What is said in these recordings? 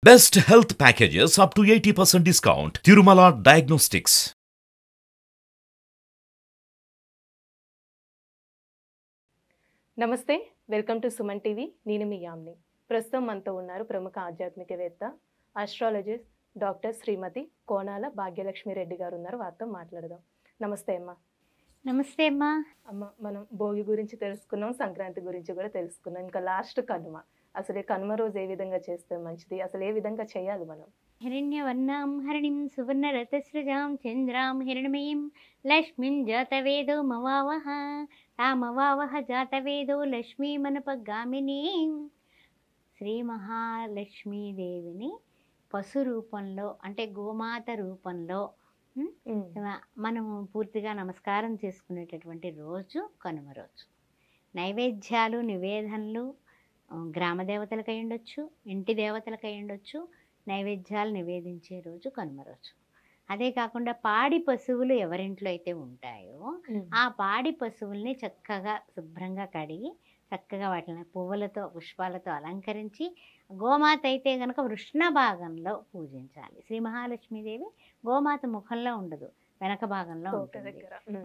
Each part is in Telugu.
Best health packages up to 80% discount. Tirumala Diagnostics. నమస్తే, వెల్కమ్ టు సుమన్ టీవీ. నేను మీ యామ్ని. ప్రస్తుతం మనతో ఉన్నారు ప్రముఖ ఆధ్యాత్మికవేత్త, ఆస్ట్రాలజిస్ట్ డాక్టర్ శ్రీమతి కోనాల భాగ్యలక్ష్మి రెడ్డి గారు ఉన్నారు. వారితో మాట్లాడదాం. నమస్తే అమ్మ. నమస్తే అమ్మా. అమ్మ, మనం భోగి గురించి తెలుసుకున్నాం, సంక్రాంతి గురించి కూడా తెలుసుకున్నాం. ఇంకా లాస్ట్ కనుమ. అసలు ఈ కనుమ రోజు ఏ విధంగా చేస్తే మంచిది, అసలు ఏ విధంగా చేయాలి మనం? హిరణ్యవర్ణాం హరిణిం సువర్ణరథస్రజాం చంద్రాం హిరణమయీం లక్ష్మీం జాతవేదో మవావహ తామవావహ జాతవేదో లక్ష్మీమనపగామినీం. శ్రీ మహాలక్ష్మీదేవిని పశు రూపంలో అంటే గోమాత రూపంలో మనము పూర్తిగా నమస్కారం చేసుకునేటటువంటి రోజు కనుమ రోజు. నైవేద్యాలు నివేదనలు గ్రామ దేవతలకు అయి ఉండొచ్చు, ఇంటి దేవతలకు అయి ఉండొచ్చు. నైవేద్యాలు నివేదించే రోజు కనుమ రోజు. అదే కాకుండా పాడి పశువులు ఎవరింట్లో అయితే ఉంటాయో ఆ పాడి పశువుల్ని చక్కగా శుభ్రంగా కడిగి చక్కగా వాటిని పువ్వులతో పుష్పాలతో అలంకరించి, గోమాత అయితే కనుక వృష్ణ భాగంలో పూజించాలి. శ్రీ మహాలక్ష్మీదేవి గోమాత ముఖంలో ఉండదు, వెనక భాగంలో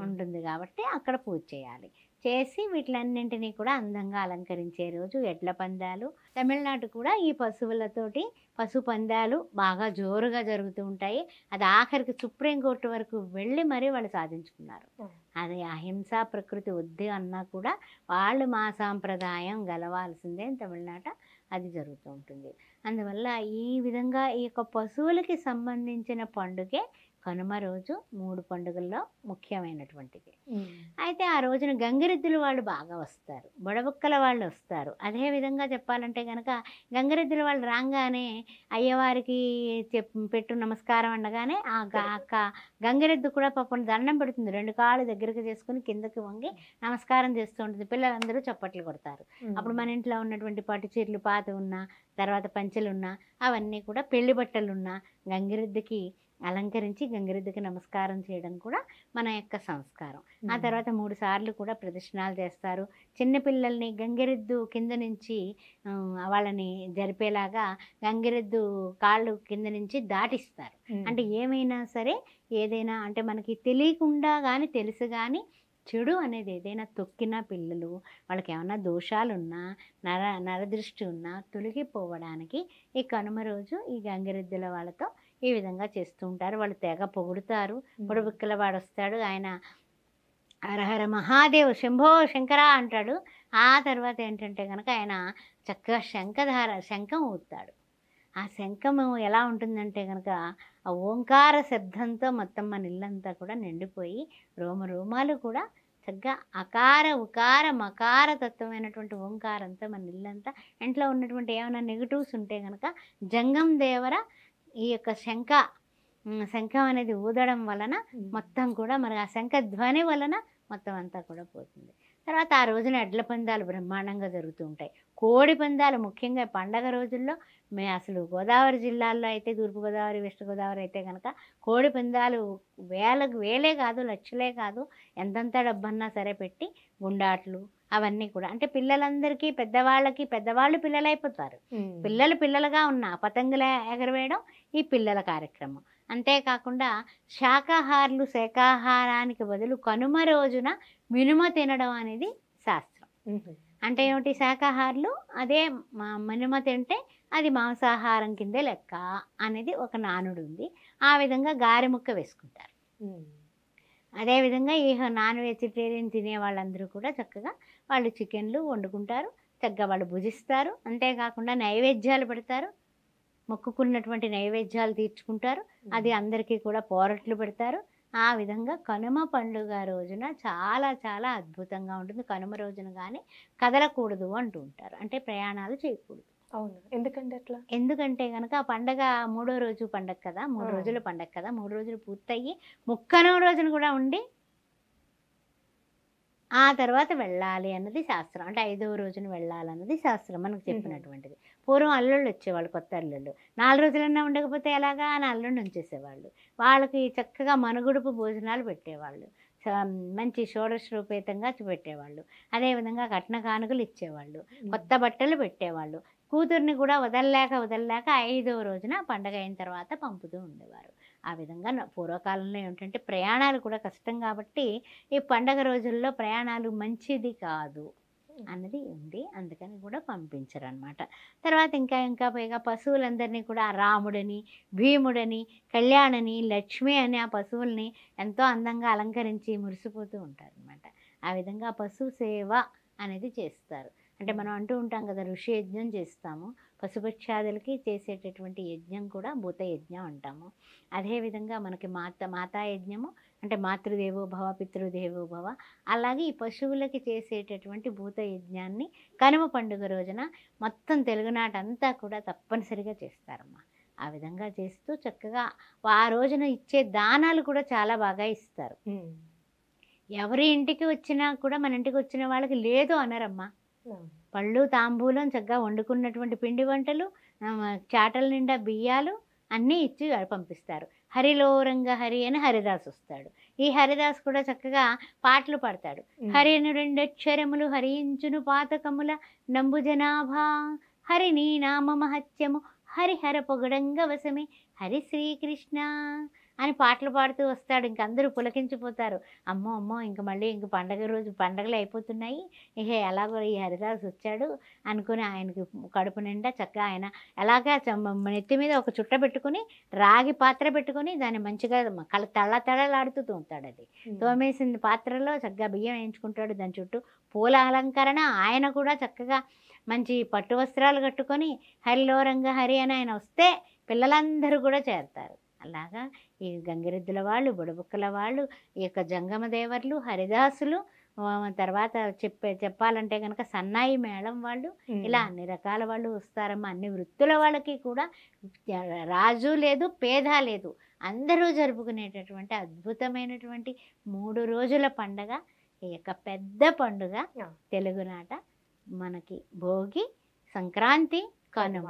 ఉంటుంది కాబట్టి అక్కడ పూజ చేయాలి. చేసి వీటిలన్నింటినీ కూడా అందంగా అలంకరించే రోజు ఎడ్ల పందాలు. తమిళనాడు కూడా ఈ పశువులతోటి పశు పందాలు బాగా జోరుగా జరుగుతూ ఉంటాయి. అది ఆఖరికి సుప్రీంకోర్టు వరకు వెళ్ళి మరీ వాళ్ళు సాధించుకున్నారు. అది అహింస ప్రకృతి వద్దు అన్నా కూడా వాళ్ళు మా సాంప్రదాయం గెలవాల్సిందే తమిళనాట అది జరుగుతూ ఉంటుంది. అందువల్ల ఈ విధంగా ఈ యొక్క పశువులకి సంబంధించిన పండుగే కనుమ రోజు 3 పండుగల్లో ముఖ్యమైనటువంటిది. అయితే ఆ రోజున గంగిరెద్దులు వాళ్ళు బాగా వస్తారు, బుడబుక్కల వాళ్ళు వస్తారు. అదేవిధంగా చెప్పాలంటే కనుక గంగిరెద్దుల వాళ్ళు రాగానే అయ్యవారికి పెట్టు నమస్కారం అనగానే ఆ గంగిరెద్దు కూడా పాపం దండం పెడుతుంది, 2 కాళ్ళు దగ్గరికి చేసుకుని కిందకి వంగి నమస్కారం చేస్తూ ఉంటుంది. పిల్లలందరూ చప్పట్లు కొడతారు. అప్పుడు మన ఇంట్లో ఉన్నటువంటి పట్టు చీరలు పాత ఉన్నా, తర్వాత పంచెలున్నా, అవన్నీ కూడా పెళ్లి బట్టలున్నా గంగిరెద్దుకి అలంకరించి గంగిరెద్దుకి నమస్కారం చేయడం కూడా మన యొక్క సంస్కారం. ఆ తర్వాత 3 సార్లు కూడా ప్రదక్షిణాలు చేస్తారు. చిన్నపిల్లల్ని గంగిరెద్దు కింద నుంచి వాళ్ళని జరిపేలాగా గంగిరెద్దు కాళ్ళు కింద నుంచి దాటిస్తారు. అంటే ఏమైనా సరే ఏదైనా అంటే మనకి తెలియకుండా కానీ తెలుసు కానీ చెడు అనేది ఏదైనా తొక్కినా పిల్లలు వాళ్ళకి ఏమైనా దోషాలున్నా నరదృష్టి ఉన్నా తొలగిపోవడానికి ఈ కనుమ రోజు ఈ గంగిరెద్దుల వాళ్ళతో ఈ విధంగా చేస్తూ ఉంటారు. వాళ్ళు తెగ పొగుడుతారు. పొడుబుక్కల వాడు వస్తాడు, ఆయన హరహర మహాదేవ్ శంభో శంకర అంటాడు. ఆ తర్వాత ఏంటంటే కనుక ఆయన చక్కగా శంఖం ఊతాడు. ఆ శంఖము ఎలా ఉంటుందంటే కనుక ఆ ఓంకార శబ్దంతో మొత్తం మన ఇల్లంతా కూడా నిండిపోయి రోమాలు కూడా చక్కగా అకార ఉకార మకార తత్వమైనటువంటి ఓంకారంతో మన ఇల్లంతా, ఇంట్లో ఉన్నటువంటి ఏమైనా నెగిటివ్స్ ఉంటే కనుక జంగం దేవర ఈ యొక్క శంఖం అనేది ఊదడం వలన మొత్తం కూడా మరి ఆ శంఖ ధ్వని వలన మొత్తం అంతా కూడా పోతుంది. తర్వాత ఆ రోజున ఎడ్ల పందాలు బ్రహ్మాండంగా జరుగుతూ ఉంటాయి. కోడి పందాలు ముఖ్యంగా పండగ రోజుల్లో అసలు గోదావరి జిల్లాల్లో అయితే తూర్పుగోదావరి వెస్ట్ గోదావరి అయితే కనుక కోడి పందాలు వేలే కాదు లక్షలే కాదు ఎంతంత డబ్బన్నా సరే పెట్టి గుండాట్లు అవన్నీ కూడా అంటే పిల్లలందరికీ పెద్దవాళ్ళు పిల్లలైపోతారు. పిల్లలుగా ఉన్న పతంగుల ఎగరవేయడం ఈ పిల్లల కార్యక్రమం. అంతేకాకుండా శాకాహారులు శాకాహారానికి బదులు కనుమ రోజున మినుమ తినడం అనేది శాస్త్రం. అంటే ఏమిటి, శాకాహారులు అదే మినుమ తింటే అది మాంసాహారం కిందే లెక్క అనేది ఒక నానుడు ఉంది. ఆ విధంగా గారె ముక్క వేసుకుంటారు. అదేవిధంగా ఈ నాన్ వెజిటేరియన్ తినే వాళ్ళందరూ కూడా చక్కగా వాళ్ళు చికెన్లు వండుకుంటారు, చక్కగా వాళ్ళు భుజిస్తారు. అంతేకాకుండా నైవేద్యాలు పెడతారు, మొక్కుకున్నటువంటి నైవేద్యాలు తీర్చుకుంటారు. అది అందరికీ కూడా పోరట్లు పెడతారు. ఆ విధంగా కనుమ పండుగ రోజున చాలా చాలా అద్భుతంగా ఉంటుంది. కనుమ రోజున కానీ కదలకూడదు అంటూ ఉంటారు, అంటే ప్రయాణాలు చేయకూడదు. అవును, ఎందుకంటే అట్లా? ఎందుకంటే కనుక ఆ పండగ 3వ రోజు పండగ కదా, 3 రోజుల పండగ కదా, 3 రోజులు పూర్తయ్యి 30వ రోజున కూడా ఉండి ఆ తర్వాత వెళ్ళాలి అన్నది శాస్త్రం. అంటే 5వ రోజున వెళ్ళాలన్నది శాస్త్రం మనకు చెప్పినటువంటిది. పూర్వం అల్లుళ్ళు వచ్చేవాళ్ళు, కొత్త అల్లుళ్ళు 4 రోజులన్నా ఉండకపోతే ఎలాగా అని అల్లుడిని ఉంచేసేవాళ్ళు. వాళ్ళకి చక్కగా మనుగుడుపు భోజనాలు పెట్టేవాళ్ళు, మంచి షోడశరూపేతంగా పెట్టేవాళ్ళు. అదేవిధంగా కట్న కానుకలు ఇచ్చేవాళ్ళు, కొత్త బట్టలు పెట్టేవాళ్ళు. కూతుర్ని కూడా వదలలేక 5వ రోజున పండగ అయిన తర్వాత పంపుతూ ఉండేవారు. ఆ విధంగా పూర్వకాలంలో ఏమిటంటే ప్రయాణాలు కూడా కష్టం కాబట్టి ఈ పండగ రోజుల్లో ప్రయాణాలు మంచిది కాదు అన్నది ఉంది. అందుకని కూడా పంపించరనమాట. తర్వాత ఇంకా పైగా పశువులందరినీ కూడా రాముడని, భీముడని, కళ్యాణని, లక్ష్మి అని ఆ పశువుల్ని ఎంతో అందంగా అలంకరించి మురిసిపోతూ ఉంటారనమాట. ఆ విధంగా పశు సేవ అనేది చేస్తారు. అంటే మనం అంటూ ఉంటాం కదా, ఋషి యజ్ఞం చేస్తాము, పశుపక్షాదులకి చేసేటటువంటి యజ్ఞం కూడా భూత యజ్ఞం అంటాము. అదేవిధంగా మనకి మాతా యజ్ఞము అంటే మాతృదేవో భవ పితృదేవో భవ, అలాగే ఈ పశువులకి చేసేటటువంటి భూత యజ్ఞాన్ని కనుమ పండుగ రోజున మొత్తం తెలుగునాటంతా కూడా తప్పనిసరిగా చేస్తారమ్మా. ఆ విధంగా చేస్తూ చక్కగా ఆ రోజున ఇచ్చే దానాలు కూడా చాలా బాగా ఇస్తారు. ఎవరి ఇంటికి వచ్చినా కూడా మన ఇంటికి వచ్చిన వాళ్ళకి లేదు అనరమ్మా. పళ్ళు తాంబూలం చక్కగా వండుకున్నటువంటి పిండి వంటలు, చాటల నిండా బియ్యాలు అన్నీ ఇచ్చి పంపిస్తారు. హరిలో రంగ హరి అని హరిదాస్ వస్తాడు. ఈ హరిదాస్ కూడా చక్కగా పాటలు పాడతాడు. హరిను 2 అక్షరములు హరించును పాతకముల నంబు జనాభా, హరి నీ నామ మహత్యము హరిహర పొగడంగ వసమే హరి శ్రీకృష్ణ అని పాటలు పాడుతూ వస్తాడు. ఇంక అందరూ పులకించిపోతారు. అమ్మో ఇంక మళ్ళీ ఇంక పండగ రోజు పండగలు అయిపోతున్నాయి, ఎలాగో ఈ హరిదాస్ వచ్చాడు అనుకుని ఆయనకి కడుపు నిండా చక్కగా ఆయన ఎలాగా నెత్తి మీద ఒక చుట్ట పెట్టుకుని రాగి పాత్ర పెట్టుకుని దాన్ని మంచిగా తళ్ళతళ్ళలాడుతూ తోముతాడు. అది తోమేసిన పాత్రలో చక్కగా బియ్యం వేయించుకుంటాడు. దాని చుట్టూ పూల అలంకరణ. ఆయన కూడా చక్కగా మంచి పట్టు వస్త్రాలు కట్టుకొని హరిలో రంగ హరి అని ఆయన వస్తే పిల్లలందరూ కూడా చేరతారు. అలాగా ఈ గంగిరెద్దుల వాళ్ళు, బుడబుక్కల వాళ్ళు, ఈ యొక్క జంగమ దేవర్లు, హరిదాసులు, తర్వాత చెప్పాలంటే కనుక సన్నాయి మేళం వాళ్ళు, ఇలా అన్ని రకాల వాళ్ళు వస్తారమ్మా. అన్ని వృత్తుల వాళ్ళకి కూడా రాజు లేదు, పేద లేదు, అందరూ జరుపుకునేటటువంటి అద్భుతమైనటువంటి 3 రోజుల పండగ ఈ యొక్క పెద్ద పండుగ తెలుగునాట మనకి భోగి, సంక్రాంతి, కనుమ.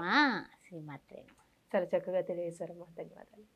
శ్రీమాత్రే. చాలా చక్కగా తెలియజేశారమ్మా. ధన్యవాదాలు.